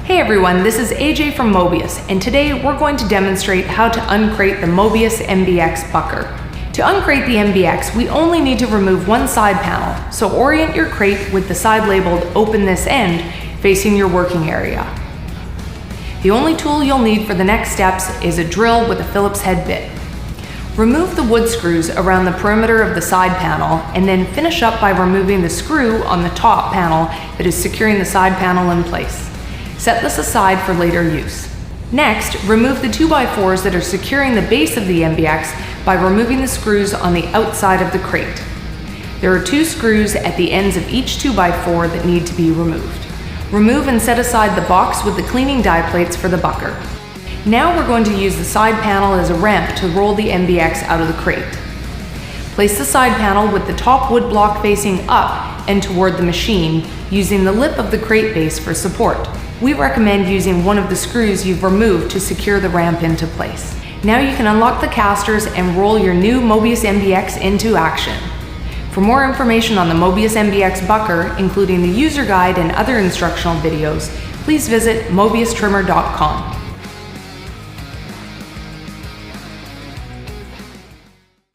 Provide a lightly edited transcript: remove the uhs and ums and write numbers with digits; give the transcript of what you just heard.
Hey everyone, this is AJ from Mobius, and today we're going to demonstrate how to uncrate the Mobius MBX Bucker. To uncrate the MBX, we only need to remove one side panel, so orient your crate with the side labeled "Open this end" facing your working area. The only tool you'll need for the next steps is a drill with a Phillips head bit. Remove the wood screws around the perimeter of the side panel and then finish up by removing the screw on the top panel that is securing the side panel in place. Set this aside for later use. Next, remove the 2x4s that are securing the base of the MBX by removing the screws on the outside of the crate. There are 2 screws at the ends of each 2x4 that need to be removed. Remove and set aside the box with the cleaning die plates for the bucker. Now we're going to use the side panel as a ramp to roll the MBX out of the crate. Place the side panel with the top wood block facing up and toward the machine, using the lip of the crate base for support. We recommend using one of the screws you've removed to secure the ramp into place. Now you can unlock the casters and roll your new Mobius MBX into action. For more information on the Mobius MBX Bucker, including the user guide and other instructional videos, please visit mobiustrimmer.com.